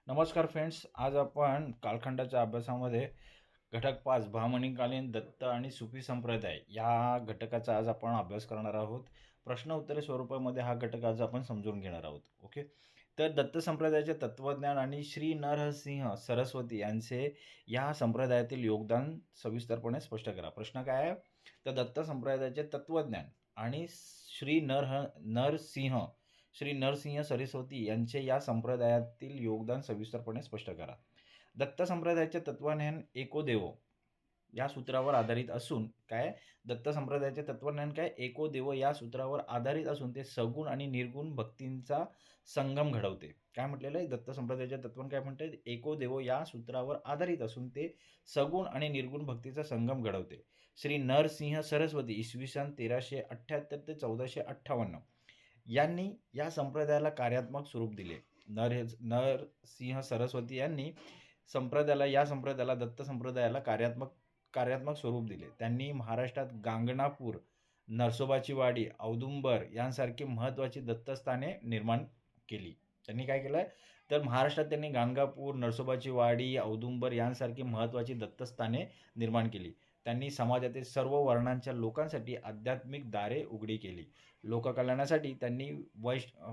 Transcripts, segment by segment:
नमस्कार फ्रेंड्स, आज आपण कालखंडाच्या अभ्यासामध्ये घटक 5 भामनिकालीन दत्त आणि सुफी संप्रदाय या घटकाचा आज आपण अभ्यास करणार आहोत. प्रश्न उत्तरे स्वरूपामध्ये हा घटक आज आपण समजून घेणार आहोत. ओके. तर दत्त संप्रदायाचे तत्वज्ञान आणि श्री नरसिंह सरस्वती यांचे या संप्रदायातील योगदान सविस्तरपणे स्पष्ट करा. प्रश्न काय आहे? तर दत्त संप्रदायाचे तत्वज्ञान आणि श्री नरसिंह सरस्वती यांचे या संप्रदायातील योगदान सविस्तरपणे स्पष्ट करा. दत्त संप्रदायाचे तत्वज्ञान एको देवो या सूत्रावर आधारित असून दत्त संप्रदायाचे तत्वज्ञान एको देव या सूत्रावर आधारित असून ते सगुण आणि निर्गुण भक्तींचा संगम घडवते. काय म्हटलेलं आहे? दत्त संप्रदायाचे तत्वज्ञान काय म्हणतात? एको देव या सूत्रावर आधारित असून ते सगुण आणि निर्गुण भक्तीचा संगम घडवते. श्री नरसिंह सरस्वती इसवी सन 1378 ते 1458 यांनी या संप्रदायाला कार्यात्मक स्वरूप दिले. नरसिंह सरस्वती यांनी या संप्रदायाला दत्त संप्रदायाला कार्यात्मक स्वरूप दिले. त्यांनी महाराष्ट्रात गांगणापूर, नरसोबाची वाडी, औदुंबर यांसारखी महत्त्वाची दत्तस्थाने निर्माण केली. त्यांनी काय केलं? तर महाराष्ट्रात त्यांनी गाणगापूर, नरसोबाची वाडी, औदुंबर यांसारखी महत्त्वाची दत्तस्थाने निर्माण केली. त्यांनी समाजातील सर्व वर्णांच्या लोकांसाठी आध्यात्मिक दारे उघडी केली. लोककल्याणासाठी त्यांनी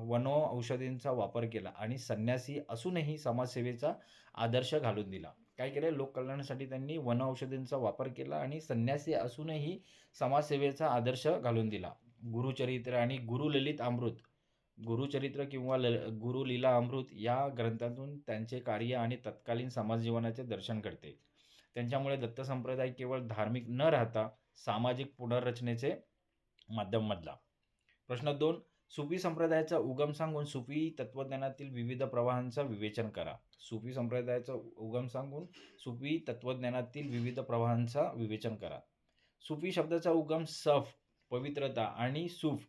वनौषधींचा वापर केला आणि संन्यासी असूनही समाजसेवेचा आदर्श घालून दिला. काय केलं? लोककल्याणासाठी त्यांनी वनौषधींचा वापर केला आणि संन्यासी असूनही समाजसेवेचा आदर्श घालून दिला. गुरुचरित्र आणि गुरुचरित्र किंवा गुरुलीला अमृत या ग्रंथातून त्यांचे कार्य आणि तत्कालीन समाजजीवनाचे दर्शन घडते. त्यांच्यामुळे दत्त संप्रदाय केवळ धार्मिक न राहता सामाजिक पुनर्रचनेचे माध्यम बनला. प्रश्न 2. सुफी संप्रदायाचा उगम सांगून सुफी तत्वज्ञानातील विविध प्रवाहांचा विवेचन करा. सुफी संप्रदायाचा उगम सांगून सुफी तत्वज्ञानातील विविध प्रवाहांचा विवेचन करा. सुफी शब्दाचा उगम सफ पवित्रता आणि सूफ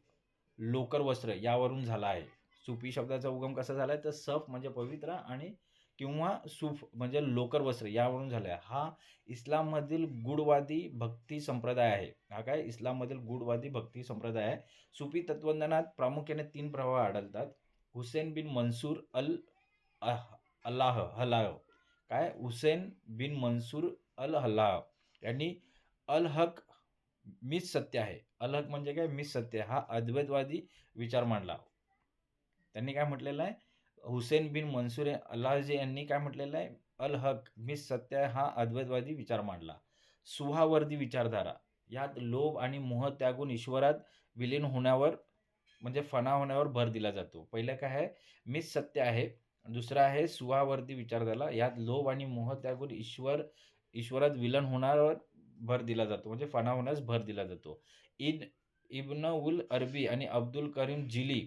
लोकर वस्त्र यावरून झाला आहे. सुफी शब्दाचा उगम कसा झाला आहे? तर सफ म्हणजे पवित्र आणि किंवा सूफ म्हणजे लोकर वस्त्र यावरून झाला आहे. हा इस्लाममधील गूढवादी भक्ती संप्रदाय आहे. इस्लाममधील गूढवादी भक्ती संप्रदाय आहे. सुफी तत्वज्ञानात प्रामुख्याने 3 प्रवाह आढळतात. हुसेन बिन मनसूर हुसेन बिन मनसूर अल हल्लाह यांनी अल हक मीच सत्य आहे. अल हक म्हणजे काय? मीच सत्य हा अद्वैतवादी विचार मांडला. त्यांनी काय म्हटलेलं आहे? हुसेन बिन मनसूर अल्लाहजी यांनी काय म्हटलेलं आहे? अल हक मीच सत्य आहे हा अद्वैतवादी विचार मांडला. सुहावर्दी विचारधारा यात लोभ आणि मोह त्यागून ईश्वरात विलीन होण्यावर म्हणजे फना होण्यावर भर दिला जातो. पहिलं काय आहे? मीच सत्य आहे. दुसरं आहे सुहावर्दी विचारधारा यात लोभ आणि मोह त्यागून ईश्वरात विलीन होण्यावर भर दिला जातो म्हणजे फना होण्यास भर दिला जातो. इब्न उल अरबी आणि अब्दुल करीम जिली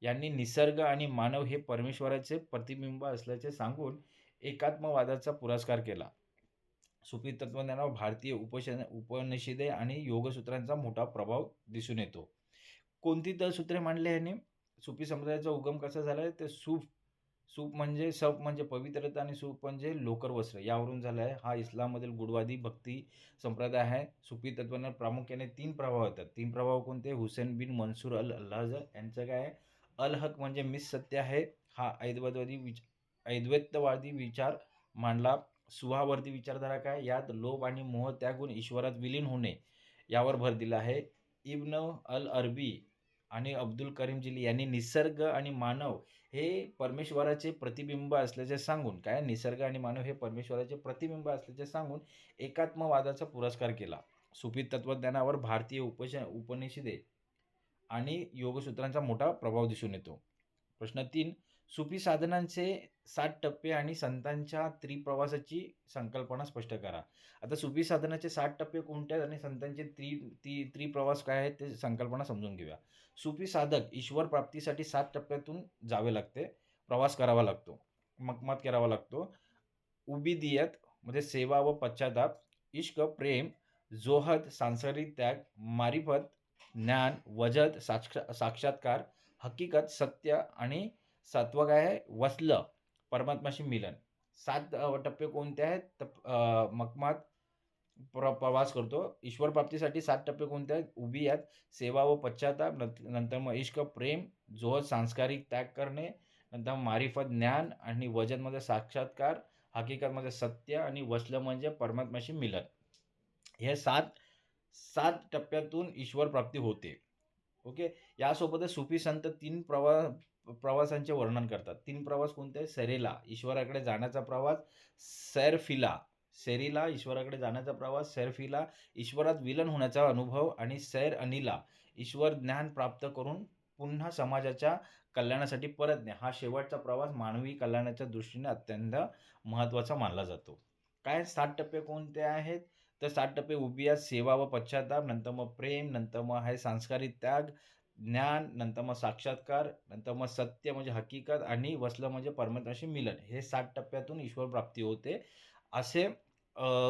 यांनी निसर्ग आणि मानव हे परमेश्वराचे प्रतिबिंब असल्याचे सांगून एकात्मवादाचा पुरस्कार केला. सुफी तत्वज्ञानावर भारतीय उपनिषदे आणि योगसूत्रांचा मोठा प्रभाव दिसून येतो. कोणती तळसूत्रे मांडली यांनी? सुफी संप्रदायाचा उगम कसा झालाय? तर सफ म्हणजे पवित्रता आणि सूफ म्हणजे लोकर वस्त्र यावरून झाला आहे. हा इस्लाममधील गूढवादी भक्ती संप्रदाय आहे. सुफी तत्वज्ञान प्रामुख्याने 3 प्रभाव होतात. 3 प्रभाव कोणते? हुसेन बिन मनसूर अल अल्लाह यांचं काय आहे? अल हक म्हणजे मीच सत्य आहे हा अद्वैतवादी विचार मांडला. सुहावर्दी विचारधारा काय? यात लोभ आणि मोह त्यागून ईश्वरात विलीन होणे यावर भर दिला आहे. इब्न अल अरबी आणि अब्दुल करीम जिली यांनी निसर्ग आणि मानव हे परमेश्वराचे प्रतिबिंब असल्याचे सांगून निसर्ग आणि मानव हे परमेश्वराचे प्रतिबिंब असल्याचे सांगून एकात्मवादाचा पुरस्कार केला. सुफी तत्वज्ञानावर भारतीय उपनिषदे आणि योगसूत्रांचा मोठा प्रभाव दिसून येतो. प्रश्न 3. सुफी साधनांचे 7 टप्पे आणि संतांच्या त्रिप्रवासाची संकल्पना स्पष्ट करा. आता सुफी साधनाचे 7 टप्पे कोणते आहेत आणि संतांचे त्रिप्रवास काय आहेत ते संकल्पना समजून घेऊया. सुफी साधक ईश्वर प्राप्तीसाठी 7 टप्प्यातून जावे लागते, प्रवास करावा लागतो, मकमत करावा लागतो. उबिदियत म्हणजे सेवा व पश्चाताप, इश्क प्रेम, जोहद सांसारिक त्याग, मारिफत ज्ञान, वजद साक्षात्कार, हकीकत सत्य आणि 7वं काय आहे? वसल परमात्माशी मिलन. 7 टप्पे कोणते आहेत? तर मकमात प्रवास करतो. ईश्वर प्राप्तीसाठी 7 टप्पे कोणते आहेत? उबियत सेवा व पश्चाताप, नंतर मग इश्क प्रेम, जोहद सांसारिक त्याग करणे, नंतर मारिफत ज्ञान आणि वजनमध्ये साक्षात्कार, हकीकतमध्ये सत्य आणि वसलं म्हणजे परमात्म्याशी मिलन. हे 7 टप्प्यातून ईश्वर प्राप्ती होते. ओके. यासोबतच सुफी संत 3 प्रवासांचे वर्णन करतात. 3 प्रवास कोणते? सैरेला, ईश्वराकडे जाण्याचा प्रवास, सैरफिला, सैरीला, ईश्वराकडे जाण्याचा प्रवास, सैरफिला, ईश्वरात विलीन होण्याचा अनुभव आणि सैर अनिला, ईश्वर ज्ञान प्राप्त करून पुन्हा समाजाच्या कल्याणासाठी परतणे. हा शेवटचा प्रवास मानवी कल्याणाच्या दृष्टीने अत्यंत महत्त्वाचा मानला जातो. काय 7 टप्पे कोणते आहेत? तर 7 टप्पे उभी आहेत, सेवा व पश्चाताप, नंतर मग प्रेम, नंतर मग आहे सांस्कारिक त्याग, ज्ञान, नंतर मग साक्षात्कार, नंतर मग सत्य म्हणजे हकीकत आणि वसलं म्हणजे परमात्म्याशी मिलन. हे 7 टप्प्यातून ईश्वर प्राप्ती होते. असे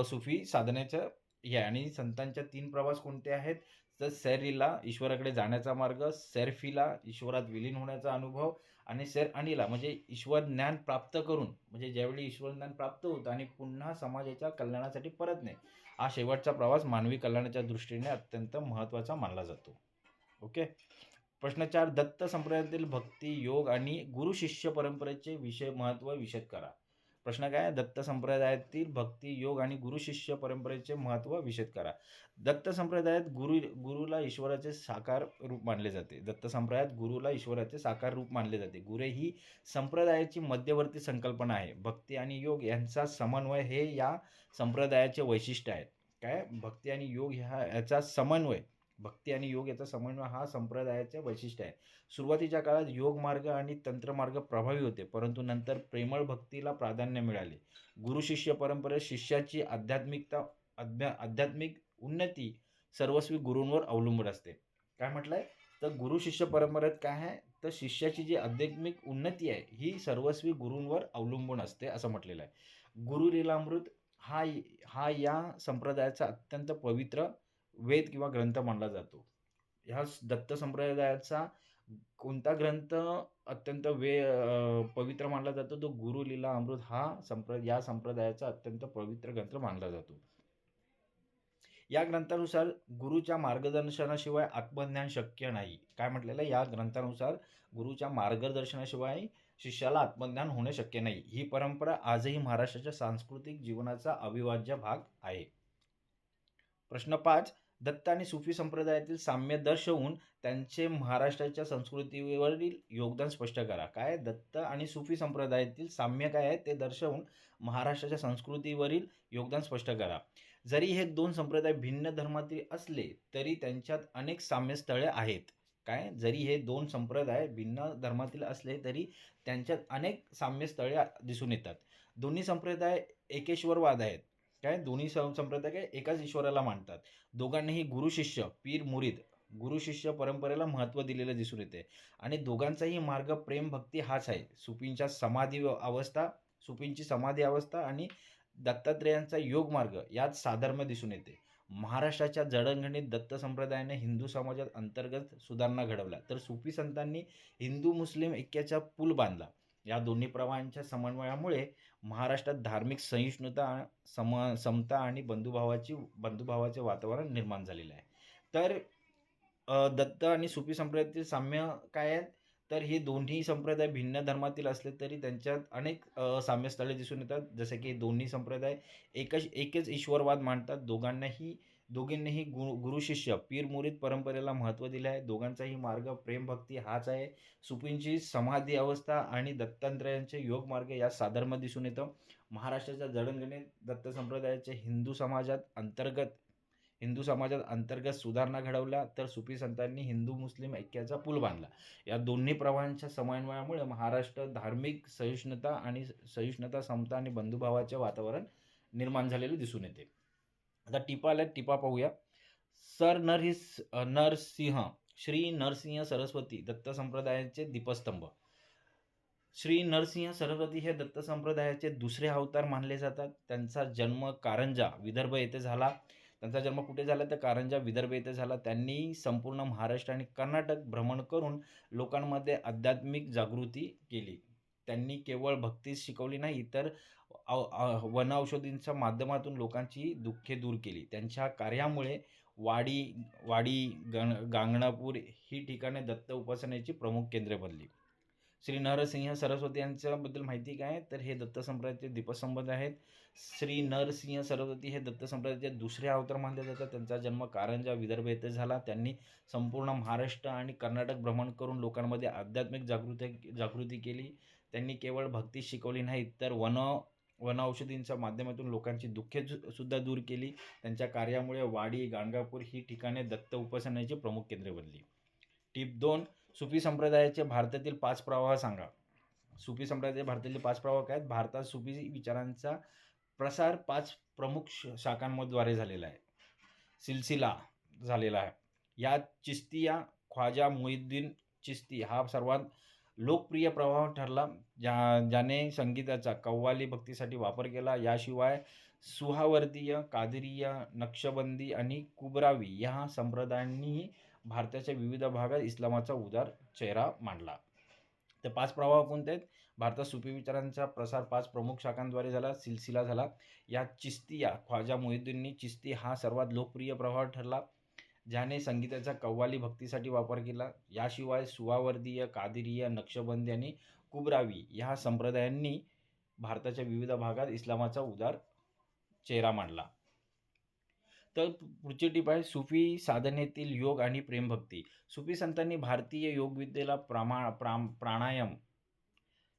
सुफी साधनेचं हे आहे. आणि संतांच्या 3 प्रवास कोणते आहेत? तर सैरीला, ईश्वराकडे जाण्याचा मार्ग, सैरफिला, ईश्वरात विलीन होण्याचा अनुभव आणि सैर अनिला म्हणजे ईश्वर ज्ञान प्राप्त करून, म्हणजे ज्यावेळी ईश्वर ज्ञान प्राप्त होतं आणि पुन्हा समाजाच्या कल्याणासाठी परतणे. हा शेवटचा प्रवास मानवी कल्याणाच्या दृष्टीने अत्यंत महत्त्वाचा मानला जातो. ओके. प्रश्न 4, दत्त संप्रदायातील भक्ती, योग आणि गुरु शिष्य परंपरेचे महत्त्व विशद करा. प्रश्न काय आहे? दत्त संप्रदायातील भक्ती, योग आणि गुरु शिष्य परंपरेचे महत्त्व विशद करा. दत्त संप्रदायात गुरुला ईश्वराचे साकार रूप मानले जाते. दत्त संप्रदायात गुरुला ईश्वराचे साकार रूप मानले जाते. गुरु ही संप्रदायाची मध्यवर्ती संकल्पना आहे. भक्ती आणि योग यांचा समन्वय हे या संप्रदायाचे वैशिष्ट्य आहेत. काय? भक्ती आणि योग याचा समन्वय, भक्ती आणि योग याचा समन्वय हा संप्रदायाचे वैशिष्ट्य आहे. सुरुवातीच्या काळात योग मार्ग आणि तंत्र मार्ग प्रभावी होते, परंतु नंतर प्रेमळ भक्तीला प्राधान्य मिळाले. गुरु शिष्य परंपरेत शिष्याची आध्यात्मिक उन्नती सर्वस्वी गुरूंवर अवलंबून असते. काय म्हटलंय? तर गुरु शिष्य परंपरेत काय आहे? तर शिष्याची जी आध्यात्मिक उन्नती आहे ही सर्वस्वी गुरूंवर अवलंबून असते असं म्हटलेलं आहे. गुरु लीलामृत हा हा या संप्रदायाचा अत्यंत पवित्र वेद किंवा ग्रंथ मानला जातो. ह्या दत्त संप्रदायाचा कोणता ग्रंथ अत्यंत पवित्र मानला जातो? तो गुरु लीला अमृत हा या संप्रदायाचा अत्यंत पवित्र ग्रंथ मानला जातो. या ग्रंथानुसार गुरुच्या मार्गदर्शनाशिवाय आत्मज्ञान शक्य नाही. काय म्हटलेलं आहे? या ग्रंथानुसार गुरुच्या मार्गदर्शनाशिवाय शिष्याला आत्मज्ञान होणे शक्य नाही. ही परंपरा आजही महाराष्ट्राच्या सांस्कृतिक जीवनाचा अविभाज्य भाग आहे. प्रश्न 5, दत्त आणि सुफी संप्रदायातील साम्य दर्शवून त्यांचे महाराष्ट्राच्या संस्कृतीवरील योगदान स्पष्ट करा. काय? दत्त आणि सुफी संप्रदायातील साम्य काय आहे ते दर्शवून महाराष्ट्राच्या संस्कृतीवरील योगदान स्पष्ट करा. जरी हे 2 संप्रदाय भिन्न धर्मातील असले तरी त्यांच्यात अनेक साम्यस्थळे आहेत. काय? जरी हे 2 संप्रदाय भिन्न धर्मातील असले तरी त्यांच्यात अनेक साम्यस्थळे दिसून येतात. दोन्ही संप्रदाय एकेश्वरवाद आहेत. काय? दोन्ही संप्रदाय काय? एकाच ईश्वराला मानतात. दोघांनाही गुरु शिष्य, पीर मुरीद, गुरु शिष्य परंपरेला महत्त्व दिलेलं दिसून येते आणि दोघांचाही मार्ग प्रेम भक्ती हाच आहे. सुफींची समाधी अवस्था आणि दत्तात्रेयांचा योग मार्ग यात साधर्म्य दिसून येते. महाराष्ट्राच्या जडणघडणीत दत्त संप्रदायाने हिंदू समाजात अंतर्गत सुधारणा घडवल्या, तर सुफी संतांनी हिंदू मुस्लिम ऐक्याचा पूल बांधला. या दोन्ही प्रवाहांच्या समन्वयामुळे महाराष्ट्रात धार्मिक सहिष्णुता, समता आणि बंधुभावाचे वातावरण निर्माण झालेलं आहे. तर दत्त आणि सुफी संप्रदायातील साम्य काय आहेत? तर हे दोन्ही संप्रदाय भिन्न धर्मातील असले तरी त्यांच्यात अनेक साम्यस्थळे दिसून येतात. जसे की दोन्ही संप्रदाय एकच ईश्वरवाद मानतात. दोघींनीही गुरु शिष्य, पीर मुरीद परंपरेला महत्त्व दिले आहे. दोघांचाही मार्ग प्रेम भक्ती हाच आहे. सुफींची समाधी अवस्था आणि दत्तात्रेयांचे योग मार्ग यात साधर्म्य दिसून येतं. महाराष्ट्राच्या जडणघडणीत दत्त संप्रदायाचे हिंदू समाजात अंतर्गत सुधारणा घडवल्या, तर सुफी संतांनी हिंदू मुस्लिम ऐक्याचा पूल बांधला. या दोन्ही प्रवाहांच्या समन्वयामुळे महाराष्ट्र धार्मिक सहिष्णुता, समता आणि बंधुभावाचे वातावरण निर्माण झालेले दिसून येते. आता टिपा पाहूया. नरसिंह, श्री नरसिंह सरस्वती दत्त संप्रदायाचे दीपस्तंभ. श्री नरसिंह सरस्वती हे दत्त संप्रदायाचे दुसरे अवतार मानले जातात. त्यांचा जन्म कारंजा, विदर्भ येथे झाला. त्यांचा जन्म कुठे झाला? तर कारंजा, विदर्भ येथे झाला. त्यांनी संपूर्ण महाराष्ट्र आणि कर्नाटक भ्रमण करून लोकांमध्ये आध्यात्मिक जागृती केली. त्यांनी केवळ भक्तीच शिकवली नाही, तर वनौषधींच्या माध्यमातून लोकांची दुःखे दूर केली. त्यांच्या कार्यामुळे वाडी, गांगणापूर ही ठिकाणे दत्त उपासनेची प्रमुख केंद्रे बनली. श्री नरसिंह सरस्वती यांच्याबद्दल माहिती काय? तर हे दत्त संप्रदायाचे दीपस्तंभ आहेत. श्री नरसिंह सरस्वती हे दत्त संप्रदायाचे दुसरे अवतार मानले जातात. त्यांचा जन्म कारंजा, विदर्भ येथे झाला. त्यांनी संपूर्ण महाराष्ट्र आणि कर्नाटक भ्रमण करून लोकांमध्ये आध्यात्मिक जागृती केली. त्यांनी केवळ भक्ती शिकवली नाही, तर वनौषधींच्या माध्यमातून लोकांची दुःखे सुद्धा दूर केली. त्यांच्या कार्यामुळे वाडी, गाणगापूर ही ठिकाणे दत्त उपासनेची प्रमुख केंद्रे बनली. टिप 2, सुफी संप्रदायाचे भारतातील 5 प्रवाह सांगा. सुफी संप्रदायाचे भारतातील 5 प्रवाह काय आहेत? भारतात सुफी विचारांचा प्रसार 5 प्रमुख शाखांद्वारे झालेला आहे. सिलसिला झालेला आहे. यात चिश्तिया, ख्वाजा मुईनुद्दीन चिश्ती हा सर्वात लोकप्रिय प्रवाह ठरला, ज्याने संगीताचा कव्वाली भक्तीसाठी वापर केला. याशिवाय सुहावर्दीय, कादरीय, नक्षबंदी आणि कुबरावी या संप्रदायांनी भारताच्या विविध भागात इस्लामाचा उदार चेहरा मांडला. तर 5 प्रवाह कोणते आहेत? भारतात सुफी विचारांचा प्रसार 5 प्रमुख शाखांद्वारे झाला. सिलसिला झाला. यात चिश्तिया, ख्वाजा मुईनुद्दीन चिश्ती हा सर्वात लोकप्रिय प्रवाह ठरला, ज्याने संगीताचा कव्वाली भक्तीसाठी वापर केला. याशिवाय सुहावर्दीय, कादरीय, नक्षबंदी आणि कुबरावी या संप्रदायांनी भारताच्या विविध भागात इस्लामाचा उदार चेहरा मांडला. तर पुढची टीप आहे सुफी साधनेतील योग आणि प्रेमभक्ती. सुफी संतांनी भारतीय योगविद्येला प्राणायाम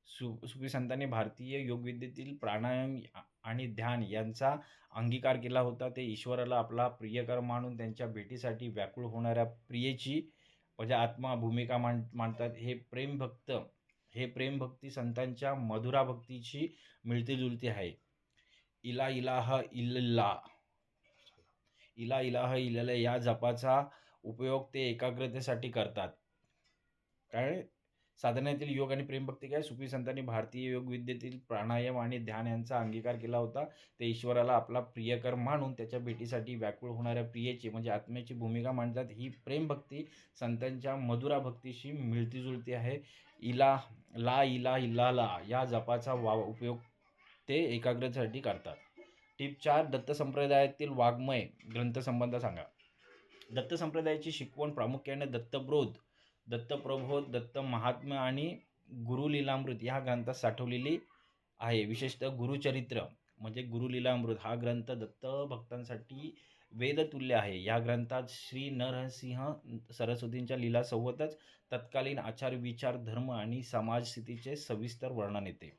सुफी संतांनी भारतीय योगविद्येतील प्राणायाम आणि ध्यान यांचा अंगीकार केला होता. ते ईश्वराला आपला प्रियकर मानून त्यांच्या भेटीसाठी व्याकुळ होणाऱ्या प्रियेची म्हणजे आत्मा भूमिका मांडतात. हे प्रेमभक्ती संतांच्या मधुरा भक्तीची मिळतीजुळती आहे. इला इलाह इल्लल्लाह इला इलाह इल्लल्लाह या जपाचा उपयोग ते एकाग्रतेसाठी करतात. काय? साधनेतील योग आणि प्रेमभक्ती काय? सुफी संतांनी भारतीय योगविद्येतील प्राणायाम आणि ध्यान यांचा अंगीकार केला होता. ते ईश्वराला आपला प्रियकर मानून त्याच्या भेटीसाठी व्याकुळ होणाऱ्या प्रियेची म्हणजे आत्म्याची भूमिका मांडतात. ही प्रेमभक्ती संतांच्या मधुरा भक्तीशी मिळतीजुळती आहे. ला इला इल्लल्लाह या जपाचा उपयोग ते एकाग्रतेसाठी करतात. टिप 4, दत्त संप्रदायातील वाङ्मय ग्रंथसंबंध सांगा. दत्त संप्रदायाची शिकवण प्रामुख्याने दत्तप्रबोध, दत्त महात्म्य आणि गुरुलीलामृत या ग्रंथात साठवलेली आहे. विशेषतः गुरुचरित्र म्हणजे गुरुलीलामृत हा ग्रंथ दत्त भक्तांसाठी वेदतुल्य आहे. या ग्रंथात श्री नरसिंह सरस्वतींच्या लीलासोबतच तत्कालीन आचार विचार, धर्म आणि समाज स्थितीचे सविस्तर वर्णन येते.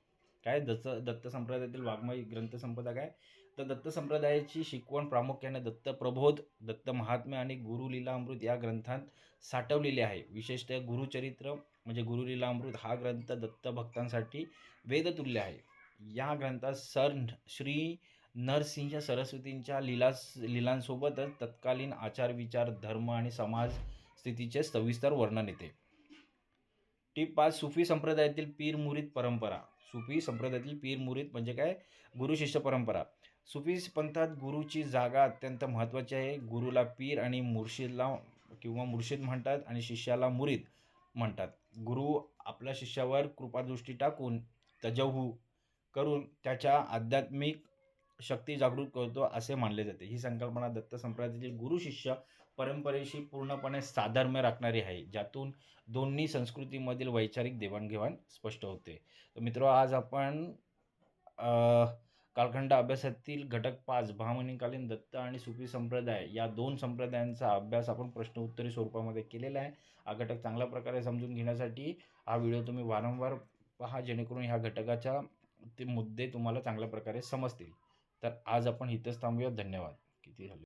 काय? दत्त संप्रदायातील वाङ्मय ग्रंथसंपदा काय? तर दत्त संप्रदायाची शिकवण प्रामुख्याने दत्तप्रबोध, दत्त महात्म्य आणि गुरुलीलामृत या ग्रंथात साठवलेली आहे. विशेषतः गुरुचरित्र म्हणजे गुरुलीलामृत हा ग्रंथ दत्त भक्तांसाठी वेदतुल्य आहे. या ग्रंथात श्री नरसिंह सरस्वतींच्या लीलांसोबतच तत्कालीन आचार विचार, धर्म आणि समाज स्थितीचे सविस्तर वर्णन येते. टिप 5, सुफी संप्रदायातील पीर मुरीद परंपरा. सुफी संप्रदायातील पीर मुरीद म्हणजे काय? गुरु शिष्य परंपरा. सुफी पंथात गुरुची जागा अत्यंत महत्त्वाची आहे. गुरुला पीर आणि मुर्शिद म्हणतात आणि शिष्याला मुरीद म्हणतात. गुरु आपल्या शिष्यावर कृपादृष्टी टाकून तजव्वुह करून त्याच्या आध्यात्मिक शक्ती जागृत करतो असे मानले जाते. ही संकल्पना दत्त संप्रदायातील गुरु शिष्य परंपरेशी पूर्णपणे साधर्म्य राखणारी आहे, ज्यातून दोन्ही संस्कृतीमधील वैचारिक देवाणघेवाण स्पष्ट होते. तर मित्र, आज आपण कालखंड अभ्यासातील घटक 5 बहामनीकालीन दत्त आणि सुफी संप्रदाय या 2 संप्रदायांचा अभ्यास आपण प्रश्न उत्तरी स्वरूपामध्ये केलेला आहे. हा घटक चांगल्या प्रकारे समजून घेण्यासाठी हा व्हिडिओ तुम्ही वारंवार पहा, जेणेकरून ह्या घटकाच्या ते मुद्दे तुम्हाला चांगल्या प्रकारे समजतील. तर आज आपण इथंच थांबूया. धन्यवाद. किती झाले?